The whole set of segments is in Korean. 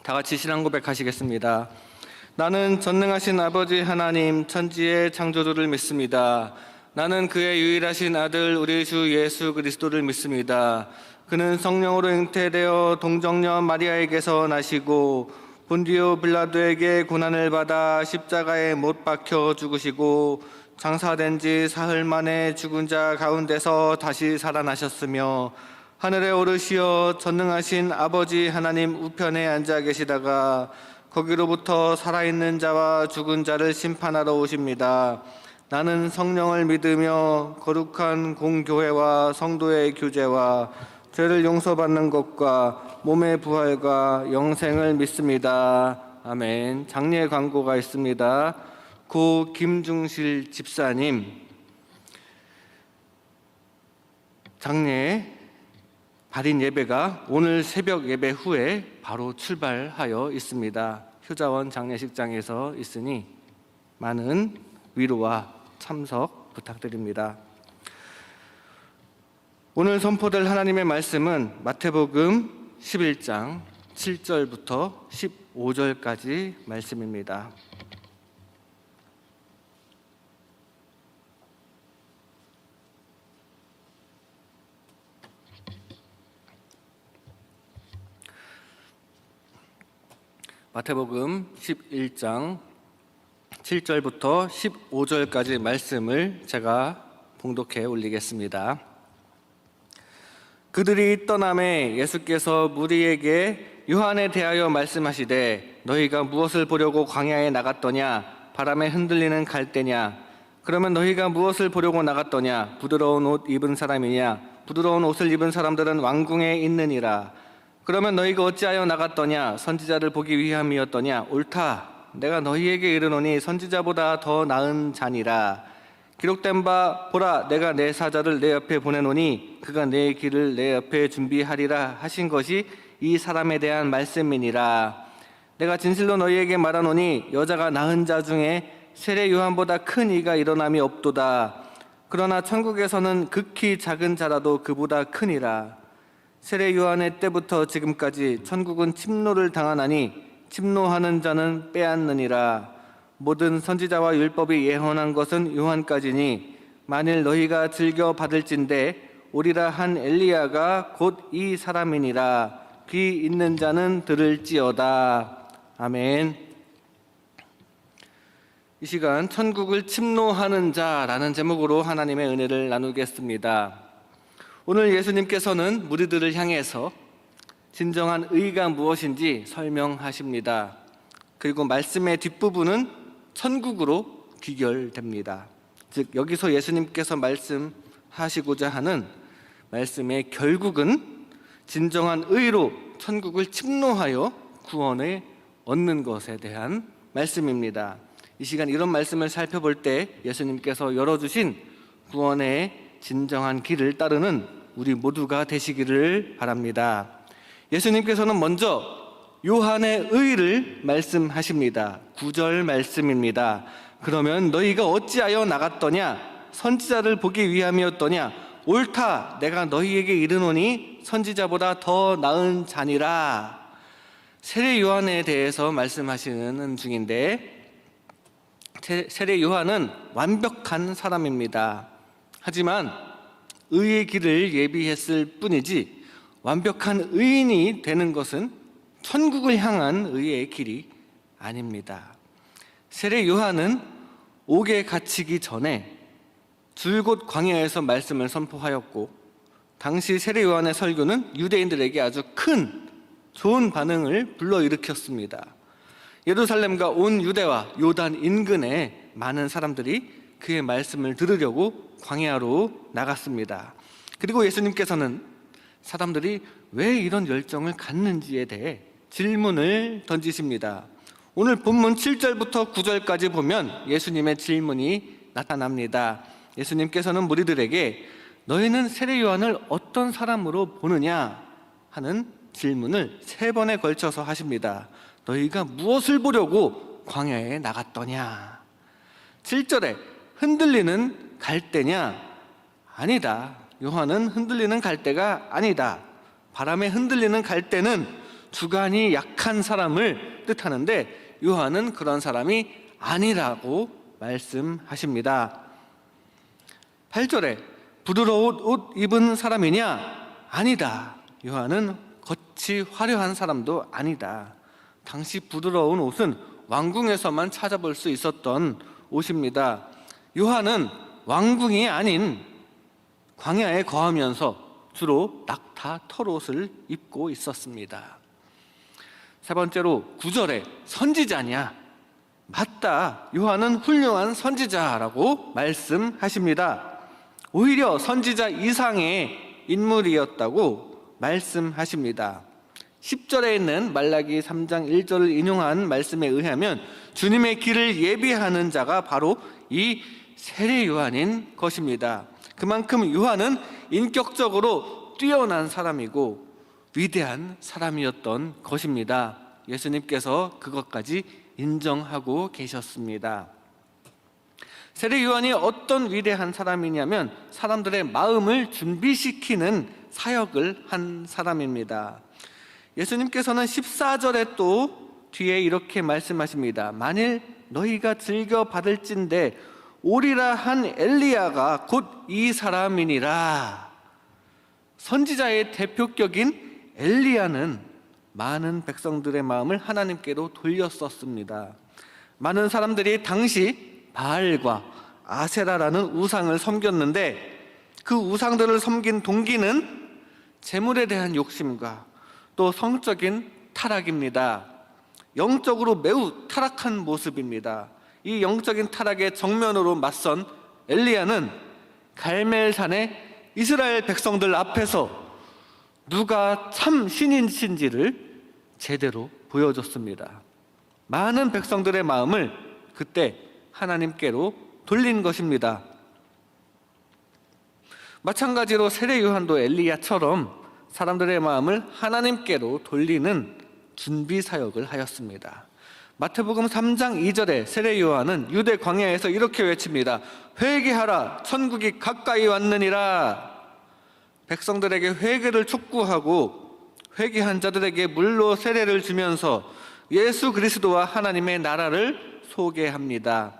다 같이 신앙 고백하시겠습니다. 나는 전능하신 아버지 하나님 천지의 창조주를 믿습니다. 나는 그의 유일하신 아들 우리 주 예수 그리스도를 믿습니다. 그는 성령으로 잉태되어 동정녀 마리아에게서 나시고 본디오 빌라도에게 고난을 받아 십자가에 못 박혀 죽으시고 장사된 지 사흘 만에 죽은 자 가운데서 다시 살아나셨으며 하늘에 오르시어 전능하신 아버지 하나님 우편에 앉아 계시다가 거기로부터 살아있는 자와 죽은 자를 심판하러 오십니다. 나는 성령을 믿으며 거룩한 공교회와 성도의 교제와 죄를 용서받는 것과 몸의 부활과 영생을 믿습니다. 아멘. 장례 광고가 있습니다. 고 김중실 집사님 장례 발인 예배가 오늘 새벽 예배 후에 바로 출발하여 있습니다. 효자원 장례식장에서 있으니 많은 위로와 참석 부탁드립니다. 오늘 선포될 하나님의 말씀은 마태복음 11장 7절부터 15절까지 말씀입니다. 마태복음 11장 7절부터 15절까지 말씀을 제가 봉독해 올리겠습니다. 그들이 떠남에 예수께서 무리에게 요한에 대하여 말씀하시되 너희가 무엇을 보려고 광야에 나갔더냐? 바람에 흔들리는 갈대냐? 그러면 너희가 무엇을 보려고 나갔더냐? 부드러운 옷 입은 사람이냐? 부드러운 옷을 입은 사람들은 왕궁에 있느니라. 그러면 너희가 어찌하여 나갔더냐? 선지자를 보기 위함이었더냐? 옳다. 내가 너희에게 이르노니 선지자보다 더 나은 자니라. 기록된 바 보라 내가 내 사자를 내 옆에 보내노니 그가 내 길을 내 옆에 준비하리라 하신 것이 이 사람에 대한 말씀이니라. 내가 진실로 너희에게 말하노니 여자가 낳은 자 중에 세례 요한보다 큰 이가 일어남이 없도다. 그러나 천국에서는 극히 작은 자라도 그보다 크니라. 세례 요한의 때부터 지금까지 천국은 침노를 당하나니 침노하는 자는 빼앗느니라. 모든 선지자와 율법이 예언한 것은 요한까지니 만일 너희가 즐겨 받을진대 오리라 한 엘리야가 곧 이 사람이니라. 귀 있는 자는 들을지어다. 아멘. 이 시간 천국을 침노하는 자라는 제목으로 하나님의 은혜를 나누겠습니다. 오늘 예수님께서는 무리들을 향해서 진정한 의가 무엇인지 설명하십니다. 그리고 말씀의 뒷부분은 천국으로 귀결됩니다. 즉 여기서 예수님께서 말씀하시고자 하는 말씀의 결국은 진정한 의로 천국을 침노하여 구원을 얻는 것에 대한 말씀입니다. 이 시간 이런 말씀을 살펴볼 때 예수님께서 열어주신 구원의 진정한 길을 따르는 우리 모두가 되시기를 바랍니다. 예수님께서는 먼저 요한의 의를 말씀하십니다. 9절 말씀입니다. 그러면 너희가 어찌하여 나갔더냐? 선지자를 보기 위함이었더냐? 옳다. 내가 너희에게 이르노니 선지자보다 더 나은 자니라. 세례 요한에 대해서 말씀하시는 중인데 세례 요한은 완벽한 사람입니다. 하지만 의의 길을 예비했을 뿐이지 완벽한 의인이 되는 것은 천국을 향한 의의 길이 아닙니다. 세례 요한은 옥에 갇히기 전에 줄곧 광야에서 말씀을 선포하였고 당시 세례 요한의 설교는 유대인들에게 아주 큰 좋은 반응을 불러일으켰습니다. 예루살렘과 온 유대와 요단 인근에 많은 사람들이 그의 말씀을 들으려고 광야로 나갔습니다. 그리고 예수님께서는 사람들이 왜 이런 열정을 갖는지에 대해 질문을 던지십니다. 오늘 본문 7절부터 9절까지 보면 예수님의 질문이 나타납니다. 예수님께서는 무리들에게 너희는 세례 요한을 어떤 사람으로 보느냐 하는 질문을 3번에 걸쳐서 하십니다. 너희가 무엇을 보려고 광야에 나갔더냐? 7절에 흔들리는 갈대냐? 아니다. 요한은 흔들리는 갈대가 아니다. 바람에 흔들리는 갈대는 주관이 약한 사람을 뜻하는데 요한은 그런 사람이 아니라고 말씀하십니다. 8절에 부드러운 옷 입은 사람이냐? 아니다. 요한은 겉이 화려한 사람도 아니다. 당시 부드러운 옷은 왕궁에서만 찾아볼 수 있었던 옷입니다. 요한은 왕궁이 아닌 광야에 거하면서 주로 낙타 털옷을 입고 있었습니다. 세 번째로 9절에 선지자냐? 맞다. 요한은 훌륭한 선지자라고 말씀하십니다. 오히려 선지자 이상의 인물이었다고 말씀하십니다. 10절에 있는 말라기 3장 1절을 인용한 말씀에 의하면 주님의 길을 예비하는 자가 바로 이 세례 요한인 것입니다. 그만큼 요한은 인격적으로 뛰어난 사람이고 위대한 사람이었던 것입니다. 예수님께서 그것까지 인정하고 계셨습니다. 세례 요한이 어떤 위대한 사람이냐면 사람들의 마음을 준비시키는 사역을 한 사람입니다. 예수님께서는 14절에 또 뒤에 이렇게 말씀하십니다. 만일 너희가 즐겨 받을진대 오리라 한 엘리야가 곧 이 사람이니라. 선지자의 대표격인 엘리야는 많은 백성들의 마음을 하나님께로 돌렸었습니다. 많은 사람들이 당시 바알과 아세라라는 우상을 섬겼는데 그 우상들을 섬긴 동기는 재물에 대한 욕심과 또 성적인 타락입니다. 영적으로 매우 타락한 모습입니다. 이 영적인 타락의 정면으로 맞선 엘리야는 갈멜산의 이스라엘 백성들 앞에서 누가 참 신이신지를 제대로 보여줬습니다. 많은 백성들의 마음을 그때 하나님께로 돌린 것입니다. 마찬가지로 세례 요한도 엘리야처럼 사람들의 마음을 하나님께로 돌리는 준비 사역을 하였습니다. 마태복음 3장 2절에 세례 요한은 유대 광야에서 이렇게 외칩니다. 회개하라, 천국이 가까이 왔느니라. 백성들에게 회개를 촉구하고 회개한 자들에게 물로 세례를 주면서 예수 그리스도와 하나님의 나라를 소개합니다.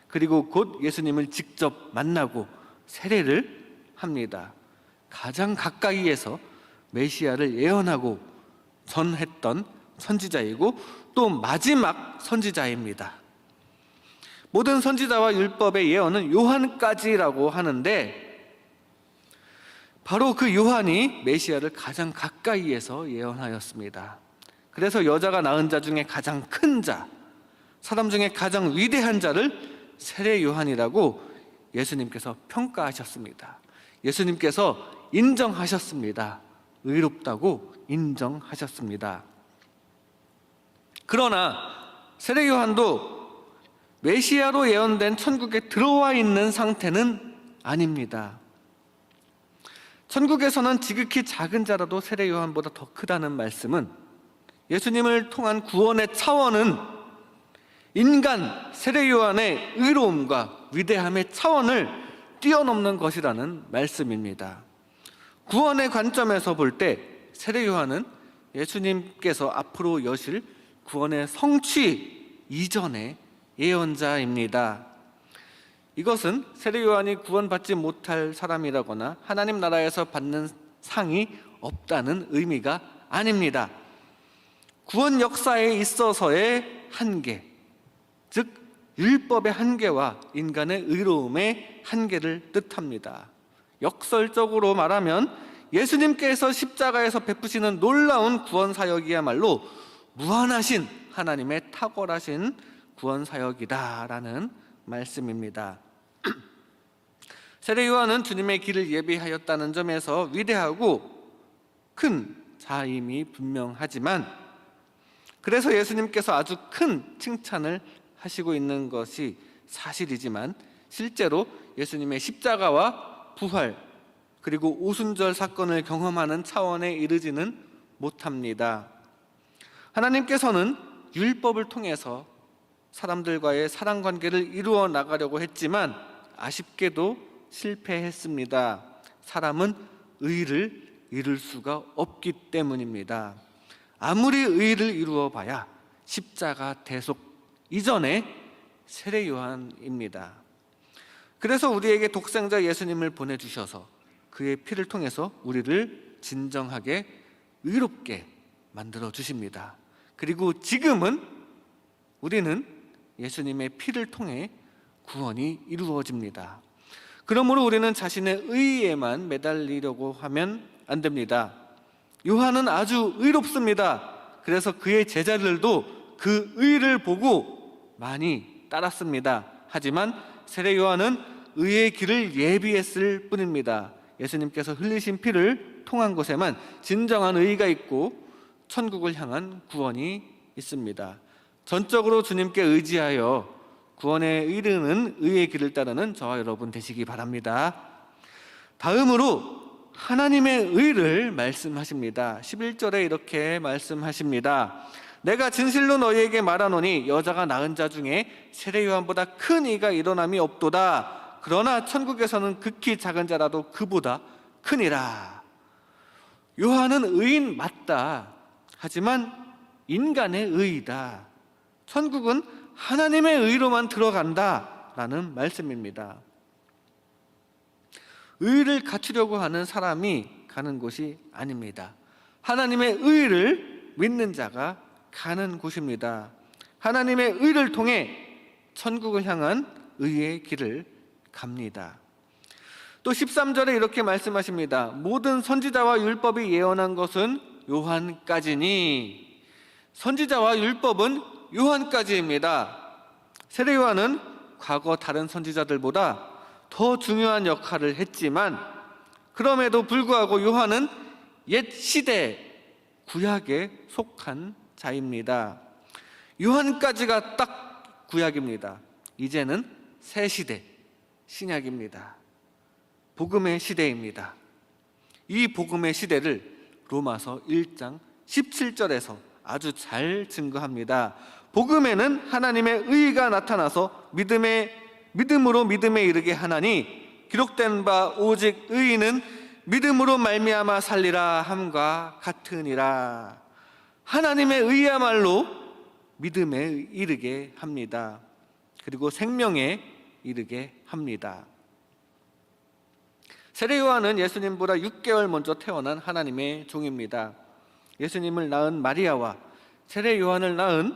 그리고 곧 예수님을 직접 만나고 세례를 합니다. 가장 가까이에서 메시아를 예언하고 전했던 선지자이고 또 마지막 선지자입니다. 모든 선지자와 율법의 예언은 요한까지라고 하는데 바로 그 요한이 메시아를 가장 가까이에서 예언하였습니다. 그래서 여자가 낳은 자 중에 가장 큰 자, 사람 중에 가장 위대한 자를 세례 요한이라고 예수님께서 평가하셨습니다. 예수님께서 인정하셨습니다. 의롭다고 인정하셨습니다. 그러나 세례 요한도 메시아로 예언된 천국에 들어와 있는 상태는 아닙니다. 천국에서는 지극히 작은 자라도 세례 요한보다 더 크다는 말씀은 예수님을 통한 구원의 차원은 인간 세례 요한의 의로움과 위대함의 차원을 뛰어넘는 것이라는 말씀입니다. 구원의 관점에서 볼 때 세례 요한은 예수님께서 앞으로 여실 구원의 성취 이전의 예언자입니다. 이것은 세례 요한이 구원받지 못할 사람이라거나 하나님 나라에서 받는 상이 없다는 의미가 아닙니다. 구원 역사에 있어서의 한계, 즉 율법의 한계와 인간의 의로움의 한계를 뜻합니다. 역설적으로 말하면 예수님께서 십자가에서 베푸시는 놀라운 구원 사역이야말로 무한하신 하나님의 탁월하신 구원 사역이다라는 말씀입니다. 세례 요한은 주님의 길을 예비하였다는 점에서 위대하고 큰 자임이 분명하지만 그래서 예수님께서 아주 큰 칭찬을 하시고 있는 것이 사실이지만 실제로 예수님의 십자가와 부활 그리고 오순절 사건을 경험하는 차원에 이르지는 못합니다. 하나님께서는 율법을 통해서 사람들과의 사랑관계를 이루어 나가려고 했지만 아쉽게도 실패했습니다. 사람은 의를 이룰 수가 없기 때문입니다. 아무리 의를 이루어 봐야 십자가 대속 이전의 세례 요한입니다. 그래서 우리에게 독생자 예수님을 보내주셔서 그의 피를 통해서 우리를 진정하게 의롭게 만들어 주십니다. 그리고 지금은 우리는 예수님의 피를 통해 구원이 이루어집니다. 그러므로 우리는 자신의 의에만 매달리려고 하면 안 됩니다. 요한은 아주 의롭습니다. 그래서 그의 제자들도 그 의를 보고 많이 따랐습니다. 하지만 세례 요한은 의의 길을 예비했을 뿐입니다. 예수님께서 흘리신 피를 통한 곳에만 진정한 의가 있고 천국을 향한 구원이 있습니다. 전적으로 주님께 의지하여 구원에 이르는 의의 길을 따르는 저와 여러분 되시기 바랍니다. 다음으로 하나님의 의를 말씀하십니다. 11절에 이렇게 말씀하십니다. 내가 진실로 너희에게 말하노니 여자가 낳은 자 중에 세례 요한보다 큰 이가 일어남이 없도다. 그러나 천국에서는 극히 작은 자라도 그보다 크니라. 요한은 의인 맞다. 하지만 인간의 의이다. 천국은 하나님의 의로만 들어간다라는 말씀입니다. 의를 갖추려고 하는 사람이 가는 곳이 아닙니다. 하나님의 의를 믿는 자가 가는 곳입니다. 하나님의 의를 통해 천국을 향한 의의 길을 갑니다. 또 13절에 이렇게 말씀하십니다. 모든 선지자와 율법이 예언한 것은 요한까지니. 선지자와 율법은 요한까지입니다. 세례 요한은 과거 다른 선지자들보다 더 중요한 역할을 했지만 그럼에도 불구하고 요한은 옛 시대 구약에 속한 자입니다. 요한까지가 딱 구약입니다. 이제는 새 시대 신약입니다. 복음의 시대입니다. 이 복음의 시대를 로마서 1장 17절에서 아주 잘 증거합니다. 복음에는 하나님의 의가 나타나서 믿음으로 믿음에 이르게 하나니 기록된 바 오직 의인은 믿음으로 말미암아 살리라 함과 같으니라. 하나님의 의야말로 믿음에 이르게 합니다. 그리고 생명에 이르게 합니다. 세례 요한은 예수님보다 6개월 먼저 태어난 하나님의 종입니다. 예수님을 낳은 마리아와 세례 요한을 낳은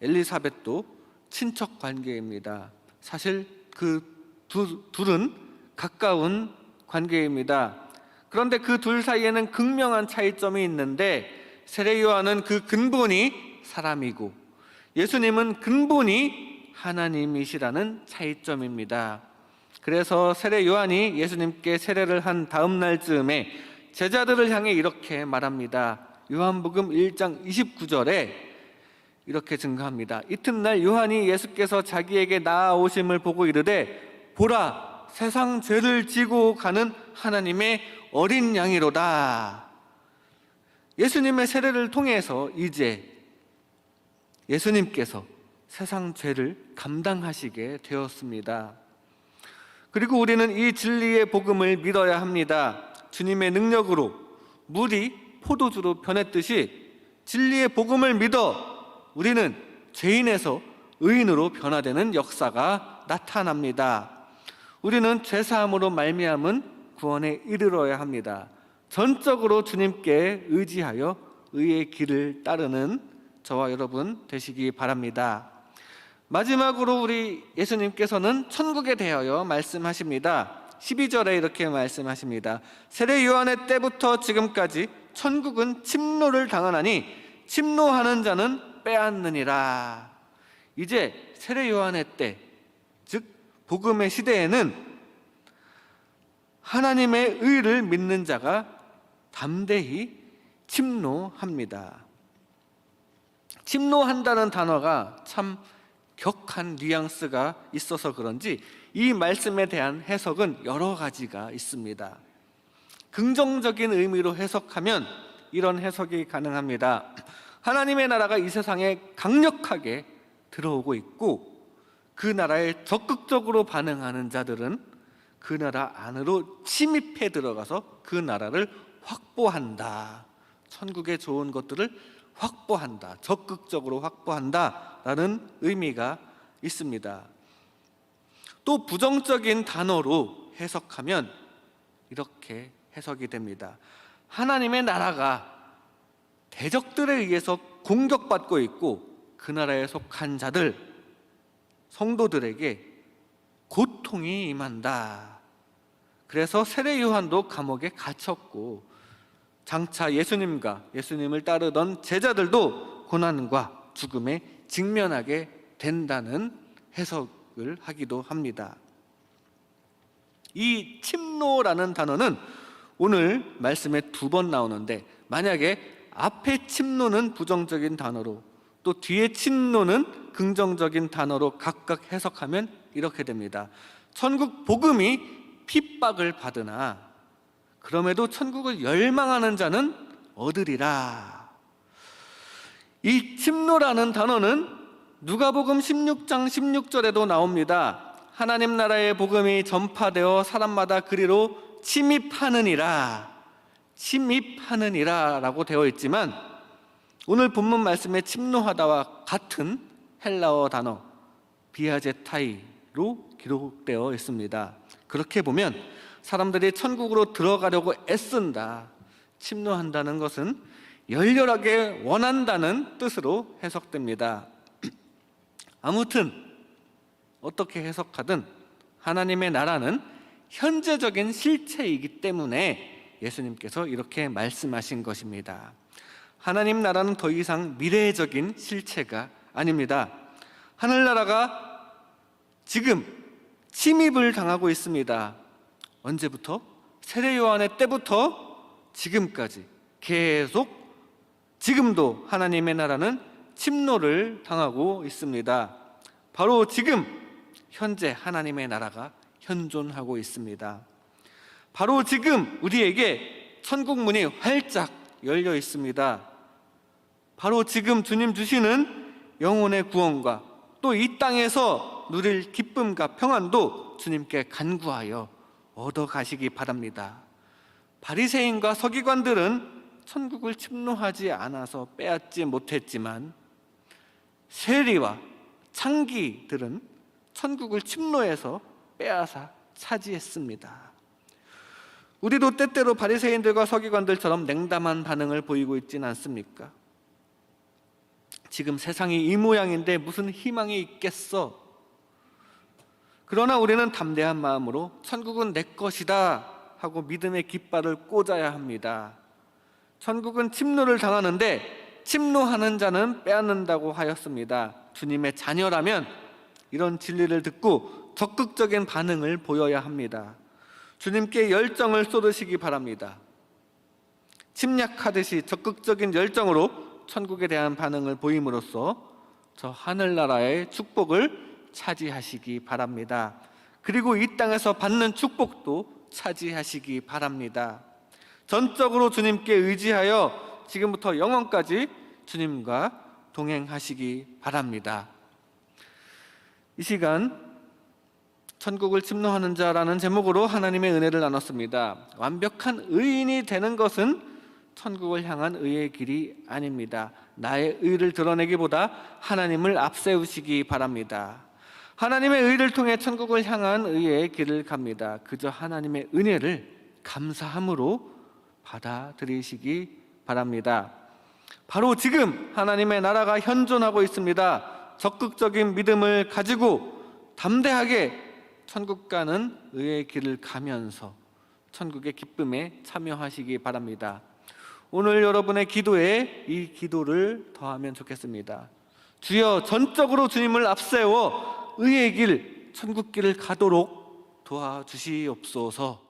엘리사벳도 친척 관계입니다. 사실 그 둘은 가까운 관계입니다. 그런데 그 둘 사이에는 극명한 차이점이 있는데 세례 요한은 그 근본이 사람이고 예수님은 근본이 하나님이시라는 차이점입니다. 그래서 세례 요한이 예수님께 세례를 한 다음 날쯤에 제자들을 향해 이렇게 말합니다. 요한복음 1장 29절에 이렇게 증거합니다. 이튿날 요한이 예수께서 자기에게 나아오심을 보고 이르되 보라 세상 죄를 지고 가는 하나님의 어린 양이로다. 예수님의 세례를 통해서 이제 예수님께서 세상 죄를 감당하시게 되었습니다. 그리고 우리는 이 진리의 복음을 믿어야 합니다. 주님의 능력으로 물이 포도주로 변했듯이 진리의 복음을 믿어 우리는 죄인에서 의인으로 변화되는 역사가 나타납니다. 우리는 죄사함으로 말미암은 구원에 이르러야 합니다. 전적으로 주님께 의지하여 의의 길을 따르는 저와 여러분 되시기 바랍니다. 마지막으로 우리 예수님께서는 천국에 대하여 말씀하십니다. 12절에 이렇게 말씀하십니다. 세례 요한의 때부터 지금까지 천국은 침노를 당하나니 침노하는 자는 빼앗느니라. 이제 세례 요한의 때, 즉 복음의 시대에는 하나님의 의를 믿는 자가 담대히 침노합니다. 침노한다는 단어가 참 격한 뉘앙스가 있어서 그런지 이 말씀에 대한 해석은 여러 가지가 있습니다. 긍정적인 의미로 해석하면 이런 해석이 가능합니다. 하나님의 나라가 이 세상에 강력하게 들어오고 있고 그 나라에 적극적으로 반응하는 자들은 그 나라 안으로 침입해 들어가서 그 나라를 확보한다. 천국의 좋은 것들을 확보한다, 적극적으로 확보한다라는 의미가 있습니다. 또 부정적인 단어로 해석하면 이렇게 해석이 됩니다. 하나님의 나라가 대적들에 의해서 공격받고 있고 그 나라에 속한 자들, 성도들에게 고통이 임한다. 그래서 세례 요한도 감옥에 갇혔고 장차 예수님을 따르던 제자들도 고난과 죽음에 직면하게 된다는 해석을 하기도 합니다. 이 침노라는 단어는 오늘 말씀에 2번 나오는데, 만약에 앞에 침노는 부정적인 단어로 또 뒤에 침노는 긍정적인 단어로 각각 해석하면 이렇게 됩니다. 천국 복음이 핍박을 받으나 그럼에도 천국을 열망하는 자는 얻으리라. 이 침노라는 단어는 누가복음 16장 16절에도 나옵니다. 하나님 나라의 복음이 전파되어 사람마다 그리로 침입하느니라 라고 되어 있지만, 오늘 본문 말씀에 침노하다와 같은 헬라어 단어 비아제타이로 기록되어 있습니다. 그렇게 보면 사람들이 천국으로 들어가려고 애쓴다, 침노한다는 것은 열렬하게 원한다는 뜻으로 해석됩니다. 아무튼 어떻게 해석하든 하나님의 나라는 현재적인 실체이기 때문에 예수님께서 이렇게 말씀하신 것입니다. 하나님 나라는 더 이상 미래적인 실체가 아닙니다. 하늘나라가 지금 침입을 당하고 있습니다. 언제부터? 세례 요한의 때부터 지금까지 계속 지금도 하나님의 나라는 침노를 당하고 있습니다. 바로 지금 현재 하나님의 나라가 현존하고 있습니다. 바로 지금 우리에게 천국 문이 활짝 열려 있습니다. 바로 지금 주님 주시는 영혼의 구원과 또 이 땅에서 누릴 기쁨과 평안도 주님께 간구하여 얻어 가시기 바랍니다. 바리새인과 서기관들은 천국을 침노하지 않아서 빼앗지 못했지만 세리와 창기들은 천국을 침노해서 빼앗아 차지했습니다. 우리도 때때로 바리새인들과 서기관들처럼 냉담한 반응을 보이고 있지는 않습니까? 지금 세상이 이 모양인데 무슨 희망이 있겠어? 그러나 우리는 담대한 마음으로 천국은 내 것이다 하고 믿음의 깃발을 꽂아야 합니다. 천국은 침노를 당하는데 침노하는 자는 빼앗는다고 하였습니다. 주님의 자녀라면 이런 진리를 듣고 적극적인 반응을 보여야 합니다. 주님께 열정을 쏟으시기 바랍니다. 침략하듯이 적극적인 열정으로 천국에 대한 반응을 보임으로써 저 하늘나라의 축복을 차지하시기 바랍니다. 그리고 이 땅에서 받는 축복도 차지하시기 바랍니다. 전적으로 주님께 의지하여 지금부터 영원까지 주님과 동행하시기 바랍니다. 이 시간 천국을 침노하는 자라는 제목으로 하나님의 은혜를 나눴습니다. 완벽한 의인이 되는 것은 천국을 향한 의의 길이 아닙니다. 나의 의를 드러내기보다 하나님을 앞세우시기 바랍니다. 하나님의 의를 통해 천국을 향한 의의 길을 갑니다. 그저 하나님의 은혜를 감사함으로 받아들이시기 바랍니다. 바로 지금 하나님의 나라가 현존하고 있습니다. 적극적인 믿음을 가지고 담대하게 천국 가는 의의 길을 가면서 천국의 기쁨에 참여하시기 바랍니다. 오늘 여러분의 기도에 이 기도를 더하면 좋겠습니다. 주여, 전적으로 주님을 앞세워 의의 길, 천국 길을 가도록 도와주시옵소서.